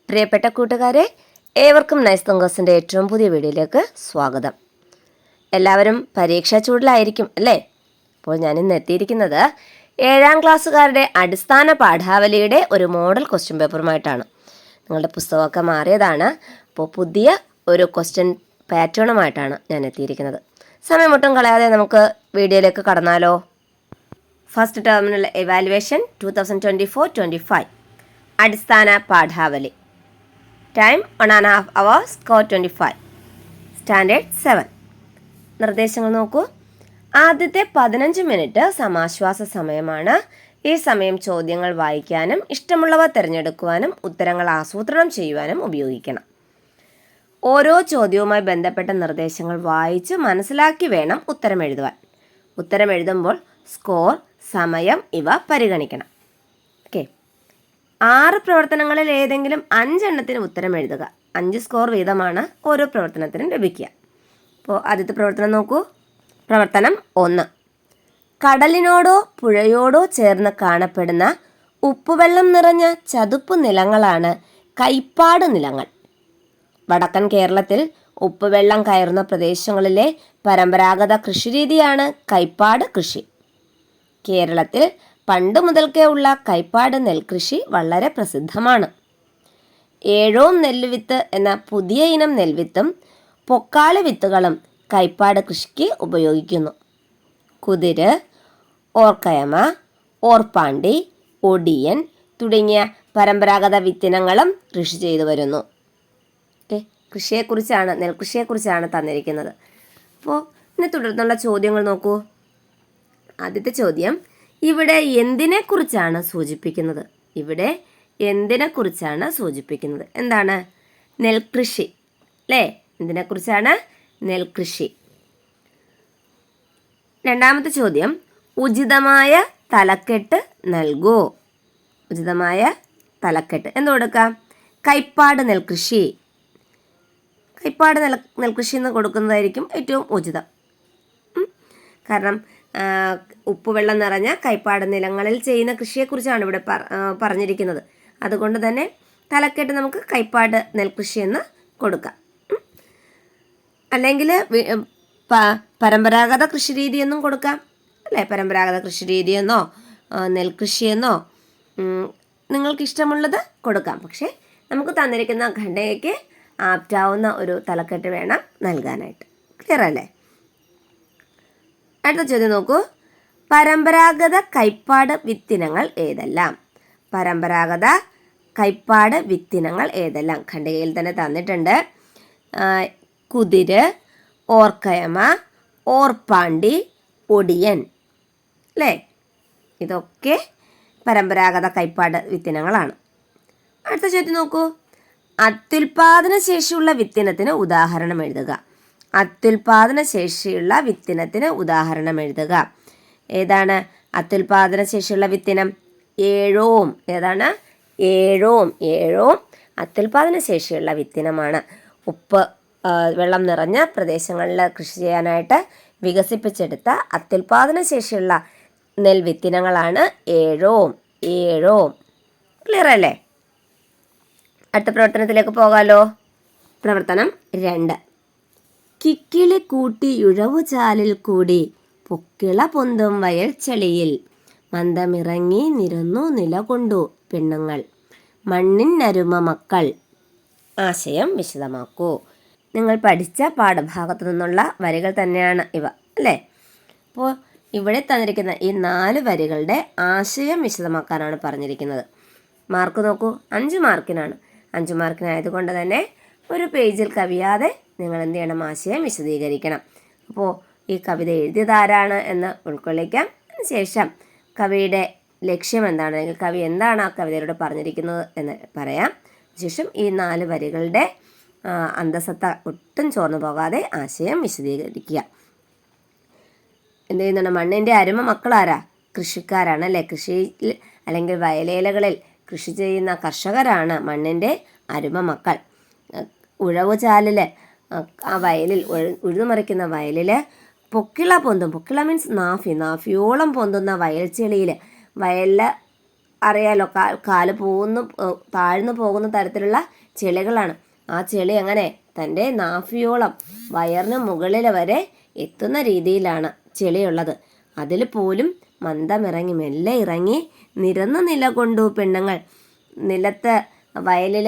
പ്രിയപ്പെട്ട കൂട്ടുകാരെ, ഏവർക്കും നൈസ് തങ്കോസിൻ്റെ ഏറ്റവും പുതിയ വീഡിയോയിലേക്ക് സ്വാഗതം. എല്ലാവരും പരീക്ഷാ ചൂടിലായിരിക്കും അല്ലേ? അപ്പോൾ ഞാനിന്ന് എത്തിയിരിക്കുന്നത് 7ാം ക്ലാസ്സുകാരുടെ അടിസ്ഥാന പാഠാവലിയുടെ ഒരു മോഡൽ ക്വസ്റ്റ്യൻ പേപ്പറുമായിട്ടാണ്. നിങ്ങളുടെ പുസ്തകമൊക്കെ മാറിയതാണ്. അപ്പോൾ പുതിയ ഒരു ക്വസ്റ്റ്യൻ പാറ്റേണുമായിട്ടാണ് ഞാൻ എത്തിയിരിക്കുന്നത്. സമയമൊട്ടും കളയാതെ നമുക്ക് വീഡിയോയിലേക്ക് കടന്നാലോ. ഫസ്റ്റ് ടെർമിനൽ എവാലുവേഷൻ 2024-25 അടിസ്ഥാന പാഠാവലി. Time 1.5 hours, score 25. സ്റ്റാൻഡേർഡ് 7. നിർദ്ദേശങ്ങൾ നോക്കൂ. ആദ്യത്തെ 15 മിനിറ്റ് സമാശ്വാസ സമയമാണ്. ഈ സമയം ചോദ്യങ്ങൾ വായിക്കാനും ഇഷ്ടമുള്ളവ തിരഞ്ഞെടുക്കുവാനും ഉത്തരങ്ങൾ ആസൂത്രണം ചെയ്യുവാനും ഉപയോഗിക്കണം. ഓരോ ചോദ്യവുമായി ബന്ധപ്പെട്ട നിർദ്ദേശങ്ങൾ വായിച്ച് മനസ്സിലാക്കി വേണം ഉത്തരം എഴുതുവാൻ. ഉത്തരം എഴുതുമ്പോൾ സ്കോർ, സമയം ഇവ പരിഗണിക്കണം. ഓക്കെ. 6 പ്രവർത്തനങ്ങളിൽ ഏതെങ്കിലും 5 എണ്ണത്തിന് ഉത്തരം എഴുതുക. 5 സ്കോർ വീതമാണ് ഓരോ പ്രവർത്തനത്തിനും ലഭിക്കുക. അപ്പോൾ ആദ്യത്തെ പ്രവർത്തനം നോക്കൂ. പ്രവർത്തനം 1. കടലിനോടോ പുഴയോടോ ചേർന്ന് കാണപ്പെടുന്ന ഉപ്പുവെള്ളം നിറഞ്ഞ ചതുപ്പ് നിലങ്ങളാണ് കൈപ്പാട് നിലങ്ങൾ. വടക്കൻ കേരളത്തിൽ ഉപ്പുവെള്ളം കയറുന്ന പ്രദേശങ്ങളിലെ പരമ്പരാഗത കൃഷിരീതിയാണ് കൈപ്പാട് കൃഷി. കേരളത്തിൽ പണ്ട് മുതൽക്കേ ഉള്ള കൈപ്പാട് നെൽകൃഷി വളരെ പ്രസിദ്ധമാണ്. ഏഴോം നെല്ലുവിത്ത് എന്ന പുതിയ ഇനം നെൽവിത്തും പൊക്കാളി വിത്തുകളും കൈപ്പാട് കൃഷിക്ക് ഉപയോഗിക്കുന്നു. കുതിര്, ഓർക്കയമ, ഓർപ്പാണ്ടി, ഒടിയൻ തുടങ്ങിയ പരമ്പരാഗത വിത്തിനങ്ങളും കൃഷി ചെയ്തു വരുന്നു. കൃഷിയെക്കുറിച്ചാണ്, നെൽകൃഷിയെക്കുറിച്ചാണ് തന്നിരിക്കുന്നത്. അപ്പോൾ ഇതിനെ തുടർന്നുള്ള ചോദ്യങ്ങൾ നോക്കൂ. ആദ്യത്തെ ചോദ്യം, ഇവിടെ എന്തിനെക്കുറിച്ചാണ് സൂചിപ്പിക്കുന്നത്? ഇവിടെ എന്തിനെക്കുറിച്ചാണ് സൂചിപ്പിക്കുന്നത്? എന്താണ്? നെൽകൃഷി അല്ലേ? എന്തിനെക്കുറിച്ചാണ്? നെൽകൃഷി. രണ്ടാമത്തെ ചോദ്യം, ഉചിതമായ തലക്കെട്ട് നൽകൂ. ഉചിതമായ തലക്കെട്ട് എന്ത് കൊടുക്കാം? കൈപ്പാട് നെൽകൃഷി. കൈപ്പാട് നെൽകൃഷി എന്ന് കൊടുക്കുന്നതായിരിക്കും ഏറ്റവും ഉചിതം. കാരണം ഉപ്പുവെള്ളം നിറഞ്ഞ കൈപ്പാട് നിലങ്ങളിൽ ചെയ്യുന്ന കൃഷിയെക്കുറിച്ചാണ് ഇവിടെ പറഞ്ഞിരിക്കുന്നത്. അതുകൊണ്ട് തന്നെ തലക്കെട്ട് നമുക്ക് കൈപ്പാട് നെൽകൃഷി എന്ന് കൊടുക്കാം. അല്ലെങ്കിൽ പരമ്പരാഗത കൃഷിരീതിയെന്നും കൊടുക്കാം അല്ലേ? പരമ്പരാഗത കൃഷിരീതിയെന്നോ നെൽകൃഷിയെന്നോ നിങ്ങൾക്ക് ഇഷ്ടമുള്ളത് കൊടുക്കാം. പക്ഷേ നമുക്ക് തന്നിരിക്കുന്ന ഖണ്ഡികയ്ക്ക് ആപ്റ്റാവുന്ന ഒരു തലക്കെട്ട് വേണം നൽകാനായിട്ട്. ക്ലിയർ അല്ലേ? അടുത്ത ചോദ്യം നോക്കൂ. പരമ്പരാഗത കൈപ്പാട് വിത്തിനങ്ങൾ ഏതെല്ലാം? പരമ്പരാഗത കൈപ്പാട് വിത്തിനങ്ങൾ ഏതെല്ലാം? ഖണ്ഡികയിൽ തന്നെ തന്നിട്ടുണ്ട്. കുതിര്, ഓർക്കയമ, ഓർപ്പാണ്ടി, ഒടിയൻ അല്ലേ? ഇതൊക്കെ പരമ്പരാഗത കൈപ്പാട് വിത്തിനങ്ങളാണ്. അടുത്ത ചോദ്യം നോക്കൂ. അത്യുൽപാദന ശേഷിയുള്ള വിത്തിനത്തിന് ഉദാഹരണം എഴുതുക. അത്യുൽപാദന ശേഷിയുള്ള വിത്തിനത്തിന് ഉദാഹരണം എഴുതുക. ഏതാണ് അത്യുൽപാദന ശേഷിയുള്ള വിത്തിനം? ഏഴോം. ഏതാണ്? ഏഴോം. ഏഴോം അത്യുൽപാദന ശേഷിയുള്ള വിത്തിനമാണ്. ഉപ്പ് വെള്ളം നിറഞ്ഞ പ്രദേശങ്ങളിൽ കൃഷി ചെയ്യാനായിട്ട് വികസിപ്പിച്ചെടുത്ത അത്യുൽപാദന ശേഷിയുള്ള നെൽവിത്തിനങ്ങളാണ് ഏഴോം. ഏഴോം. ക്ലിയർ അല്ലേ? അടുത്ത പ്രവർത്തനത്തിലേക്ക് പോകാലോ. പ്രവർത്തനം 2. കിക്കിളി കൂട്ടി യുഴവുചാലിൽ കൂടി പൊക്കിള പൊന്തും വയൽ ചെളിയിൽ മന്ദമിറങ്ങി നിരന്നു നിലകൊണ്ടു പെണ്ണുങ്ങൾ മണ്ണിനരുമ മക്കൾ. ആശയം വിശദമാക്കൂ. നിങ്ങൾ പഠിച്ച പാഠഭാഗത്തു നിന്നുള്ള വരികൾ തന്നെയാണ് ഇവ അല്ലേ? അപ്പോൾ ഇവിടെ തന്നിരിക്കുന്ന ഈ 4 വരികളുടെ ആശയം വിശദമാക്കാനാണ് പറഞ്ഞിരിക്കുന്നത്. മാർക്ക് നോക്കൂ, 5 മാർക്കിനാണ്. 5 മാർക്കിനായതുകൊണ്ട് തന്നെ ഒരു പേജിൽ കവിയാതെ നിങ്ങൾ എന്ത് ചെയ്യണം? ആശയം വിശദീകരിക്കണം. അപ്പോൾ ഈ കവിത എഴുതിയതാരാണ് എന്ന് ഉൾക്കൊള്ളിക്കാം. അതിനുശേഷം കവിയുടെ ലക്ഷ്യം എന്താണ്, അല്ലെങ്കിൽ കവി എന്താണ് ആ കവിതയിലൂടെ പറഞ്ഞിരിക്കുന്നത് എന്ന് പറയാം. ശേഷം ഈ 4 വരികളുടെ അന്തസത്ത ഒട്ടും ചോർന്നു പോകാതെ ആശയം വിശദീകരിക്കുക. എന്ത് ചെയ്യുന്നുണ്ട്? മണ്ണിൻ്റെ അരുമ മക്കളാരാ? കൃഷിക്കാരാണ് അല്ലേ? കൃഷിയിൽ അല്ലെങ്കിൽ വയലേലകളിൽ കൃഷി ചെയ്യുന്ന കർഷകരാണ് മണ്ണിൻ്റെ അരുമ മക്കൾ. ഉഴവുചാലിൽ, ആ വയലിൽ ഉഴുതുമറിക്കുന്ന വയലിൽ പൊക്കിള പൊന്തും. പൊക്കിള മീൻസ് നാഫിയോളം പൊന്തുന്ന വയൽ ചെളിയിൽ, വയലിൽ അറിയാലോ, കാല് താഴ്ന്നു പോകുന്ന തരത്തിലുള്ള ചെളികളാണ്. ആ ചെളി അങ്ങനെ തൻ്റെ നാഭിയോളം വയറിന് മുകളിൽ വരെ എത്തുന്ന രീതിയിലാണ് ചെളിയുള്ളത്. അതിൽ പോലും മന്ദമിറങ്ങി മെല്ലെ ഇറങ്ങി നിരന്ന് നിലകൊണ്ടു പെണ്ണുങ്ങൾ. നിലത്ത് വയലിൽ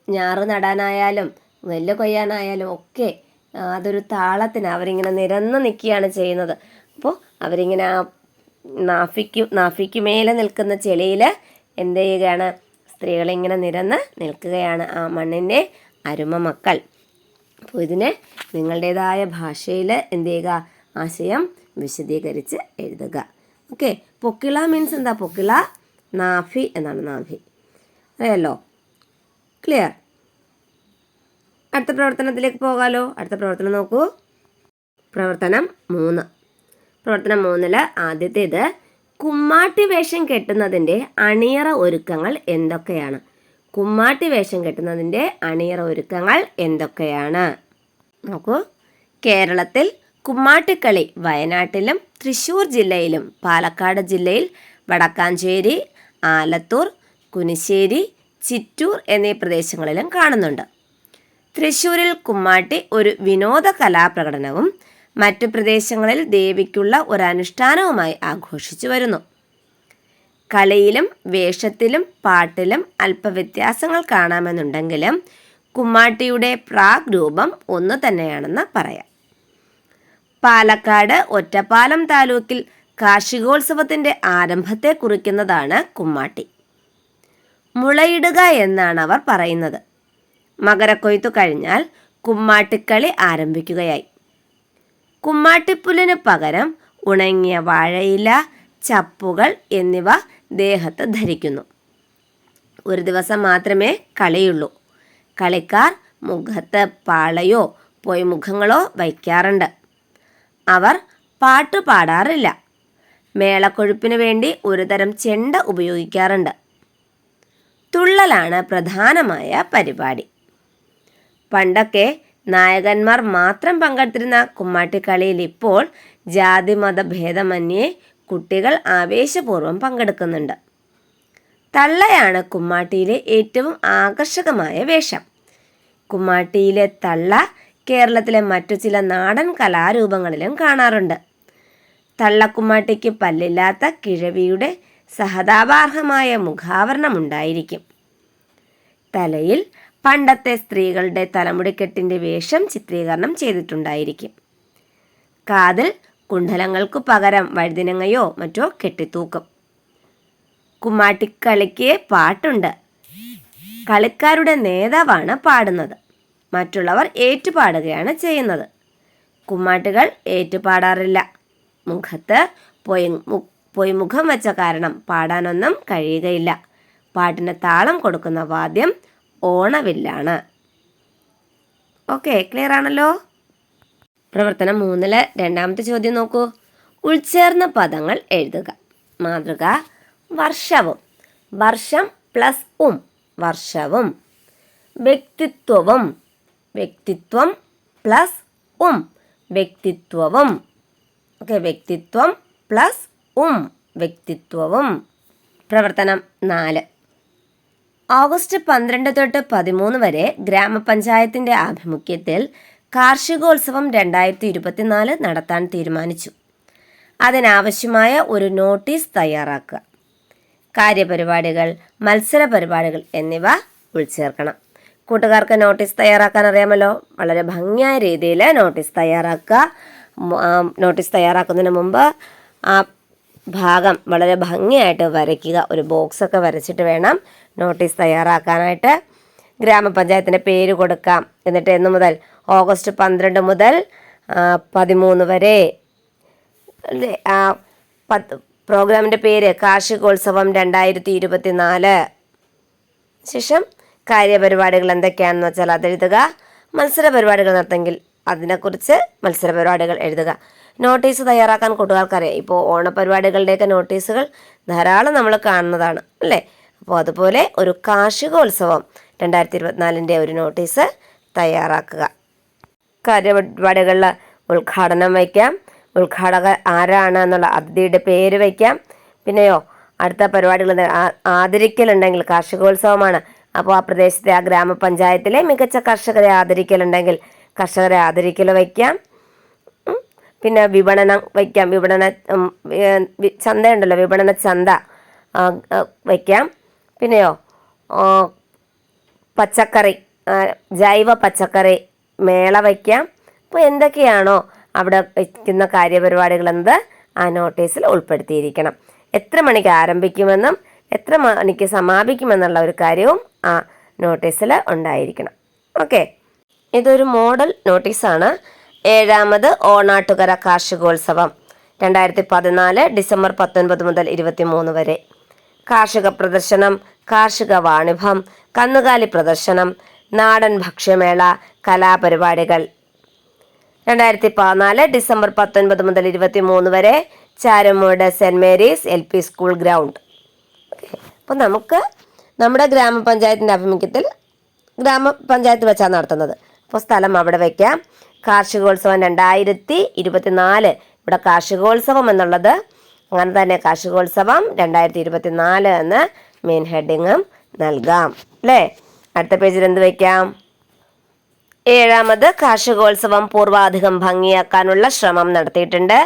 ഞാറ് നടാനായാലും നെല്ല് കൊയ്യാനായാലും ഒക്കെ അതൊരു താളത്തിന് അവരിങ്ങനെ നിരന്ന് നിൽക്കുകയാണ് ചെയ്യുന്നത്. അപ്പോൾ അവരിങ്ങനെ ആ നാഭിക്ക് മേലെ നിൽക്കുന്ന ചെളിയിൽ എന്ത് ചെയ്യുകയാണ്? സ്ത്രീകളിങ്ങനെ നിരന്ന് നിൽക്കുകയാണ് ആ മണ്ണിൻ്റെ അരുമ മക്കൾ. അപ്പോൾ ഇതിനെ നിങ്ങളുടേതായ ഭാഷയിൽ എന്ത് ചെയ്യുക? ആശയം വിശദീകരിച്ച് എഴുതുക. ഓക്കെ. പൊക്കിള മീൻസ് എന്താ? പൊക്കിള നാഭി എന്നാണ്. നാഭി അറിയാലോ. ക്ലിയർ? അടുത്ത പ്രവർത്തനത്തിലേക്ക് പോകാലോ. അടുത്ത പ്രവർത്തനം നോക്കൂ. പ്രവർത്തനം 3. പ്രവർത്തനം 3 ആദ്യത്തേത് കുമ്മാട്ടി വേഷം കെട്ടുന്നതിൻ്റെ അണിയറ ഒരുക്കങ്ങൾ എന്തൊക്കെയാണ്? കുമ്മാട്ടി വേഷം കെട്ടുന്നതിൻ്റെ അണിയറ ഒരുക്കങ്ങൾ എന്തൊക്കെയാണ്? നോക്കൂ. കേരളത്തിൽ കുമ്മാട്ടിക്കളി വയനാട്ടിലും തൃശ്ശൂർ ജില്ലയിലും പാലക്കാട് ജില്ലയിൽ വടക്കാഞ്ചേരി, ആലത്തൂർ, കുനിശ്ശേരി, ചിറ്റൂർ എന്നീ പ്രദേശങ്ങളിലും കാണുന്നുണ്ട്. തൃശ്ശൂരിൽ കുമ്മാട്ടി ഒരു വിനോദ കലാപ്രകടനവും മറ്റു പ്രദേശങ്ങളിൽ ദേവിക്കുള്ള ഒരു അനുഷ്ഠാനവുമായി ആഘോഷിച്ചു വരുന്നു. കളിയിലും വേഷത്തിലും പാട്ടിലും അല്പവ്യത്യാസങ്ങൾ കാണാമെന്നുണ്ടെങ്കിലും കുമ്മാട്ടിയുടെ പ്രാഗ് രൂപം ഒന്നു തന്നെയാണെന്ന് പറയാം. പാലക്കാട് ഒറ്റപ്പാലം താലൂക്കിൽ കാർഷികോത്സവത്തിൻ്റെ ആരംഭത്തെ കുറിക്കുന്നതാണ് കുമ്മാട്ടി. മുളയിടുക എന്നാണ് അവർ പറയുന്നത്. മകരക്കൊയ്ത്തു കഴിഞ്ഞാൽ കുമ്മാട്ടിക്കളി ആരംഭിക്കുകയായി. കുമ്മാട്ടിപ്പുല്ലിന് പകരം ഉണങ്ങിയ വാഴയില, ചപ്പുകൾ എന്നിവ ദേഹത്ത് ധരിക്കുന്നു. ഒരു ദിവസം മാത്രമേ കളിയുള്ളൂ. കളിക്കാർ മുഖത്ത് പാളയോ പൊയ്മുഖങ്ങളോ വയ്ക്കാറുണ്ട്. അവർ പാട്ട് പാടാറില്ല. മേളക്കൊഴുപ്പിന് വേണ്ടി ഒരുതരം ചെണ്ട ഉപയോഗിക്കാറുണ്ട്. തുള്ളലാണ് പ്രധാനമായ പരിപാടി. പണ്ടൊക്കെ നായകന്മാർ മാത്രം പങ്കെടുത്തിരുന്ന കുമ്മാട്ടിക്കളിയിൽ ഇപ്പോൾ ജാതിമത ഭേദമന്യേ കുട്ടികൾ ആവേശപൂർവ്വം പങ്കെടുക്കുന്നുണ്ട്. തള്ളയാണ് കുമ്മാട്ടിയിലെ ഏറ്റവും ആകർഷകമായ വേഷം. കുമ്മാട്ടിയിലെ തള്ള കേരളത്തിലെ മറ്റു ചില നാടൻ കലാരൂപങ്ങളിലും കാണാറുണ്ട്. തള്ളക്കുമ്മാട്ടിക്ക് പല്ലില്ലാത്ത കിഴവിയുടെ സഹതാപാർഹമായ മുഖാവരണമുണ്ടായിരിക്കും. തലയിൽ പണ്ടത്തെ സ്ത്രീകളുടെ തലമുടിക്കെട്ടിൻ്റെ വേഷം ചിത്രീകരണം ചെയ്തിട്ടുണ്ടായിരിക്കും. കാതിൽ കുണ്ഡലങ്ങൾക്കു പകരം വഴുതിനങ്ങയോ മറ്റോ കെട്ടിത്തൂക്കും. കുമ്മാട്ടിക്കളിക്ക് പാട്ടുണ്ട്. കളിക്കാരുടെ നേതാവാണ് പാടുന്നത്. മറ്റുള്ളവർ ഏറ്റുപാടുകയാണ് ചെയ്യുന്നത്. കുമ്മാട്ടികൾ ഏറ്റുപാടാറില്ല. മുഖത്ത് പൊയ്മുഖം വെച്ച കാരണം പാടാനൊന്നും കഴിയുകയില്ല. പാട്ടിന് താളം കൊടുക്കുന്ന വാദ്യം ഓണവില്ലാണ്. ഓക്കെ, ക്ലിയർ ആണല്ലോ. പ്രവർത്തനം 3 രണ്ടാമത്തെ ചോദ്യം നോക്കൂ. ഉൾച്ചേർന്ന പദങ്ങൾ എഴുതുക. മാതൃക: വർഷവും. വർഷം പ്ലസ് വർഷവും. വ്യക്തിത്വവും. വ്യക്തിത്വം പ്ലസ് വ്യക്തിത്വവും. ഓക്കെ, വ്യക്തിത്വം പ്ലസ് വ്യക്തിത്വവും. പ്രവർത്തനം 4. ഓഗസ്റ്റ് 12 തൊട്ട് 13 വരെ ഗ്രാമപഞ്ചായത്തിൻ്റെ ആഭിമുഖ്യത്തിൽ കാർഷികോത്സവം 2024 നടത്താൻ തീരുമാനിച്ചു. അതിനാവശ്യമായ ഒരു നോട്ടീസ് തയ്യാറാക്കുക. കാര്യപരിപാടികൾ, മത്സര പരിപാടികൾ എന്നിവ ഉൾച്ചേർക്കണം. കൂട്ടുകാർക്ക് നോട്ടീസ് തയ്യാറാക്കാൻ അറിയാമല്ലോ. വളരെ ഭംഗിയായ രീതിയിൽ നോട്ടീസ് തയ്യാറാക്കുക. നോട്ടീസ് തയ്യാറാക്കുന്നതിന് മുമ്പ് ആ ഭാഗം വളരെ ഭംഗിയായിട്ട് വരയ്ക്കുക. ഒരു ബോക്സൊക്കെ വരച്ചിട്ട് വേണം നോട്ടീസ് തയ്യാറാക്കാനായിട്ട്. ഗ്രാമപഞ്ചായത്തിൻ്റെ പേര് കൊടുക്കാം. എന്നിട്ട് എന്ന് മുതൽ? ഓഗസ്റ്റ് 12 മുതൽ 13 വരെ. പ്രോഗ്രാമിൻ്റെ പേര് കാർഷികോത്സവം 2024. ശേഷം കാര്യപരിപാടികൾ എന്തൊക്കെയാണെന്ന് വെച്ചാൽ അതെഴുതുക. മത്സര പരിപാടികൾ നടത്തെങ്കിൽ അതിനെക്കുറിച്ച് മത്സര പരിപാടികൾ എഴുതുക. നോട്ടീസ് തയ്യാറാക്കാൻ കൂട്ടുകാർക്കറിയാം. ഇപ്പോൾ ഓണപരിപാടികളുടെയൊക്കെ നോട്ടീസുകൾ ധാരാളം നമ്മൾ കാണുന്നതാണ് അല്ലേ. അപ്പോൾ അതുപോലെ ഒരു കാർഷികോത്സവം 2024 ഒരു നോട്ടീസ് തയ്യാറാക്കുക. കാര്യപരിപാടികളിൽ ഉദ്ഘാടനം വയ്ക്കാം. ഉദ്ഘാടകർ ആരാണ് എന്നുള്ള അതിഥിയുടെ പേര് വയ്ക്കാം. പിന്നെയോ അടുത്ത പരിപാടികൾ ആദരിക്കലുണ്ടെങ്കിൽ, കാർഷികോത്സവമാണ്. അപ്പോൾ ആ പ്രദേശത്തെ ആ ഗ്രാമപഞ്ചായത്തിലെ മികച്ച കർഷകരെ ആദരിക്കലുണ്ടെങ്കിൽ കർഷകരെ ആദരിക്കൽ വയ്ക്കാം. പിന്നെ വിപണനം വയ്ക്കാം. ചന്തയുണ്ടല്ലോ, വിപണന ചന്ത വയ്ക്കാം. പിന്നെയോ പച്ചക്കറി, ജൈവ പച്ചക്കറി മേള വയ്ക്കാം. അപ്പോൾ എന്തൊക്കെയാണോ അവിടെ വയ്ക്കുന്ന കാര്യപരിപാടികൾ എന്നത് ആ നോട്ടീസിൽ ഉൾപ്പെടുത്തിയിരിക്കണം. എത്ര മണിക്ക് ആരംഭിക്കുമെന്നും എത്ര മണിക്ക് സമാപിക്കുമെന്നുള്ള ഒരു കാര്യവും ആ നോട്ടീസിൽ ഉണ്ടായിരിക്കണം. ഓക്കെ, ഇതൊരു മോഡൽ നോട്ടീസാണ്. 7ാമത് ഓണാട്ടുകര കാർഷികോത്സവം 2014 ഡിസംബർ 19 മുതൽ 23 വരെ. കാർഷിക പ്രദർശനം, കാർഷിക വാണിഭം, കന്നുകാലി പ്രദർശനം, നാടൻ ഭക്ഷ്യമേള, കലാപരിപാടികൾ. 2014 ഡിസംബർ 19 മുതൽ 23 വരെ Charummoodu Saint Mary's LP school ground. അപ്പോൾ നമുക്ക് നമ്മുടെ ഗ്രാമപഞ്ചായത്തിൻ്റെ ആഭിമുഖ്യത്തിൽ ഗ്രാമപഞ്ചായത്ത് വെച്ചാണ് നടത്തുന്നത്. അപ്പോൾ സ്ഥലം അവിടെ വയ്ക്കാം. കാർഷികോത്സവം 2024. ഇവിടെ കാർഷികോത്സവം എന്നുള്ളത് അങ്ങനെ തന്നെ കാർഷികോത്സവം 2024 എന്ന് മെയിൻ ഹെഡിങ്ങും നൽകാം അല്ലേ. അടുത്ത പേജിൽ എന്ത് വയ്ക്കാം? 7ാമത് കാർഷികോത്സവം പൂർവാധികം ഭംഗിയാക്കാനുള്ള ശ്രമം നടത്തിയിട്ടുണ്ട്.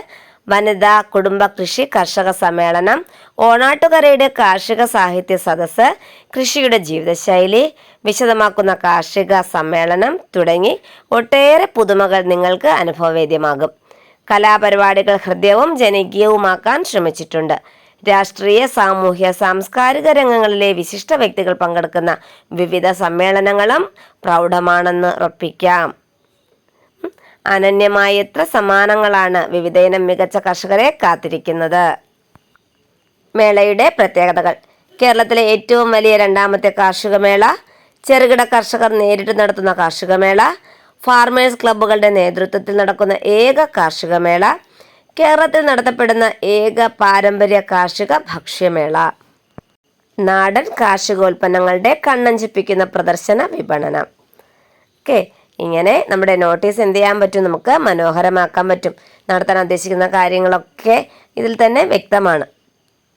വനിതാ കുടുംബ കൃഷി കർഷക സമ്മേളനം, ഓണാട്ടുകരയുടെ കാർഷിക സാഹിത്യ സദസ്സ്, കൃഷിയുടെ ജീവിതശൈലി വിശദമാക്കുന്ന കാർഷിക സമ്മേളനം തുടങ്ങി ഒട്ടേറെ പുതുമകൾ നിങ്ങൾക്ക് അനുഭവവേദ്യമാകും. കലാപരിപാടികൾ ഹൃദ്യവും ജനകീയവുമാക്കാൻ ശ്രമിച്ചിട്ടുണ്ട്. രാഷ്ട്രീയ, സാമൂഹ്യ, സാംസ്കാരിക രംഗങ്ങളിലെ വിശിഷ്ട വ്യക്തികൾ പങ്കെടുക്കുന്ന വിവിധ സമ്മേളനങ്ങളും പ്രൗഢമാണെന്ന് ഉറപ്പിക്കാം. അനന്യമായ എത്ര സമ്മാനങ്ങളാണ് വിവിധയിനം മികച്ച കർഷകരെ കാത്തിരിക്കുന്നത്. മേളയുടെ പ്രത്യേകതകൾ: കേരളത്തിലെ ഏറ്റവും വലിയ 2ാമത്തെ കാർഷികമേള, ചെറുകിട കർഷകർ നേരിട്ട് നടത്തുന്ന കാർഷികമേള, ഫാർമേഴ്സ് ക്ലബ്ബുകളുടെ നേതൃത്വത്തിൽ നടക്കുന്ന ഏക കാർഷികമേള, കേരളത്തിൽ നടത്തപ്പെടുന്ന ഏക പാരമ്പര്യ കാർഷിക ഭക്ഷ്യമേള, നാടൻ കാർഷികോൽപ്പന്നങ്ങളുടെ കണ്ണഞ്ചിപ്പിക്കുന്ന പ്രദർശന വിപണനം. ഓക്കെ, ഇങ്ങനെ നമ്മുടെ നോട്ടീസ് എന്ത് ചെയ്യാൻ പറ്റും? നമുക്ക് മനോഹരമാക്കാൻ പറ്റും. നടത്താൻ ഉദ്ദേശിക്കുന്ന കാര്യങ്ങളൊക്കെ ഇതിൽ തന്നെ വ്യക്തമാണ്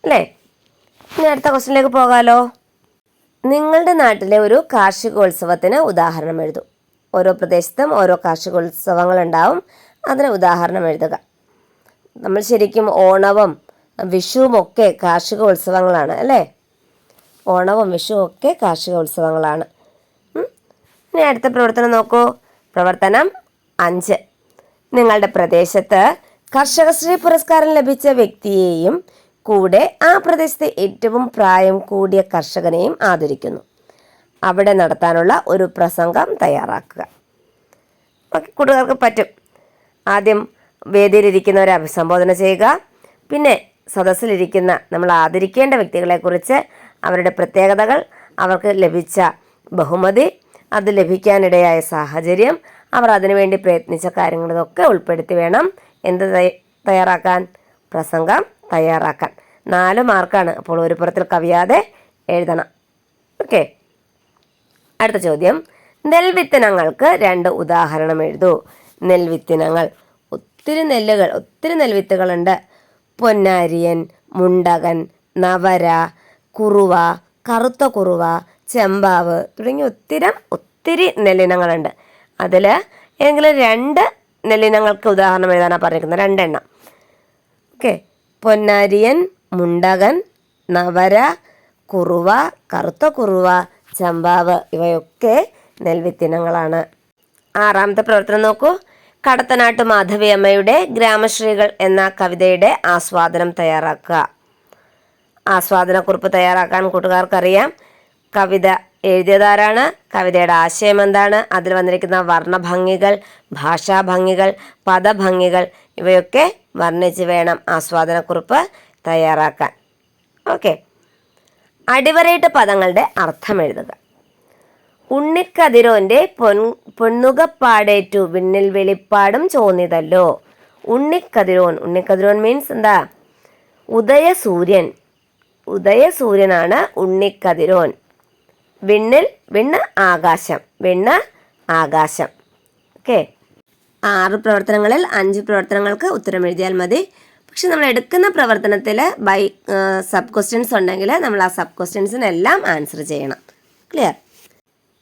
അല്ലേ. ഇനി അടുത്ത ക്വസ്റ്റ്യനിലേക്ക് പോകാമല്ലോ. നിങ്ങളുടെ നാട്ടിലെ ഒരു കാർഷികോത്സവത്തിന് ഉദാഹരണം എഴുതൂ. ഓരോ പ്രദേശത്തും ഓരോ കാർഷികോത്സവങ്ങൾ ഉണ്ടാവും. അതിന് ഉദാഹരണം എഴുതുക. നമ്മൾ ശരിക്കും ഓണവും വിഷുവും ഒക്കെ കാർഷികോത്സവങ്ങളാണ് അല്ലേ. ഓണവും വിഷുവും ഒക്കെ കാർഷികോത്സവങ്ങളാണ്. ഇനി അടുത്ത പ്രവർത്തനം നോക്കൂ. പ്രവർത്തനം 5. നിങ്ങളുടെ പ്രദേശത്ത് കർഷകശ്രീ പുരസ്കാരം ലഭിച്ച വ്യക്തിയെയും കൂടെ ആ പ്രദേശത്തെ ഏറ്റവും പ്രായം കൂടിയ കർഷകനെയും ആദരിക്കുന്നു. അവിടെ നടത്താനുള്ള ഒരു പ്രസംഗം തയ്യാറാക്കുക. കൂട്ടുകാർക്ക് പറ്റും. ആദ്യം വേദിയിലിരിക്കുന്നവരെ അഭിസംബോധന ചെയ്യുക. പിന്നെ സദസ്സിലിരിക്കുന്ന നമ്മൾ ആദരിക്കേണ്ട വ്യക്തികളെക്കുറിച്ച്, അവരുടെ പ്രത്യേകതകൾ, അവർക്ക് ലഭിച്ച ബഹുമതി, അത് ലഭിക്കാനിടയായ സാഹചര്യം, അവർ അതിനുവേണ്ടി പ്രയത്നിച്ച കാര്യങ്ങളൊക്കെ ഉൾപ്പെടുത്തി വേണം എന്ത് തയ്യാറാക്കാൻ? പ്രസംഗം തയ്യാറാക്കാൻ. 4 മാർക്കാണ്. അപ്പോൾ ഒരു പുറത്തിൽ കവിയാതെ എഴുതണം. ഓക്കെ, അടുത്ത ചോദ്യം. നെൽവിത്തിനങ്ങൾക്ക് 2 ഉദാഹരണം എഴുതൂ. നെൽവിത്തിനങ്ങൾ, ഒത്തിരി നെൽവിത്തുകളുണ്ട്. പൊന്നാരിയൻ, മുണ്ടകൻ, നവര, കുറുവ, കറുത്ത കുറുവ, ചെമ്പാവ് തുടങ്ങി ഒത്തിരി നെല്ലിനങ്ങളുണ്ട്. അതിൽ ഏതെങ്കിലും 2 നെല്ലിനങ്ങൾക്ക് ഉദാഹരണം എഴുതാനാണ് പറഞ്ഞിരിക്കുന്നത്. 2 എണ്ണം. ഓക്കെ, പൊന്നാരിയൻ, മുണ്ടകൻ, നവര, കുറുവ, കറുത്ത കുറുവ, ചെമ്പാവ് ഇവയൊക്കെ നെൽവിത്തിനങ്ങളാണ്. 6ാമത്തെ പ്രവർത്തനം നോക്കൂ. കടത്തനാട്ട് മാധവിയമ്മയുടെ ഗ്രാമശ്രീകൾ എന്ന കവിതയുടെ ആസ്വാദനം തയ്യാറാക്കുക. ആസ്വാദനക്കുറിപ്പ് തയ്യാറാക്കാൻ കൂട്ടുകാർക്കറിയാം. കവിത എഴുതിയതാരാണ്? കവിതയുടെ ആശയം എന്താണ്? അതിൽ വന്നിരിക്കുന്ന വർണ്ണഭംഗികൾ, ഭാഷാഭംഗികൾ, പദഭംഗികൾ ഇവയൊക്കെ വർണ്ണിച്ച് വേണം ആസ്വാദനക്കുറിപ്പ് തയ്യാറാക്കാൻ. ഓക്കെ, അടിവരയിട്ട പദങ്ങളുടെ അർത്ഥം എഴുതുക. ഉണ്ണിക്കതിരോന്റെ പൊന്നുകപ്പാടേറ്റു വിണ്ണിൽ വെളിപ്പാടും ചോന്നിതല്ലോ. ഉണ്ണിക്കതിരോൻ മീൻസ് എന്താ? ഉദയസൂര്യനാണ് ഉണ്ണിക്കതിരോൻ. വിണ്ണ് ആകാശം. ഓക്കെ, 6 പ്രവർത്തനങ്ങളിൽ 5 പ്രവർത്തനങ്ങൾക്ക് ഉത്തരം എഴുതിയാൽ മതി. പക്ഷെ നമ്മൾ എടുക്കുന്ന പ്രവർത്തനത്തിൽ സബ് ക്വസ്റ്റ്യൻസ് ഉണ്ടെങ്കിൽ നമ്മൾ ആ സബ് ക്വസ്റ്റ്യൻസിനെല്ലാം ആൻസർ ചെയ്യണം. ക്ലിയർ?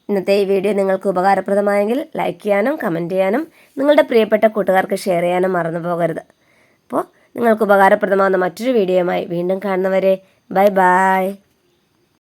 ഇന്നത്തെ ഈ വീഡിയോ നിങ്ങൾക്ക് ഉപകാരപ്രദമായെങ്കിൽ ലൈക്ക് ചെയ്യാനും കമൻറ്റ് ചെയ്യാനും നിങ്ങളുടെ പ്രിയപ്പെട്ട കൂട്ടുകാർക്ക് ഷെയർ ചെയ്യാനും മറന്നു പോകരുത്. അപ്പോൾ നിങ്ങൾക്ക് ഉപകാരപ്രദമാകുന്ന മറ്റൊരു വീഡിയോയുമായി വീണ്ടും കാണുന്നവരെ ബൈ ബൈ.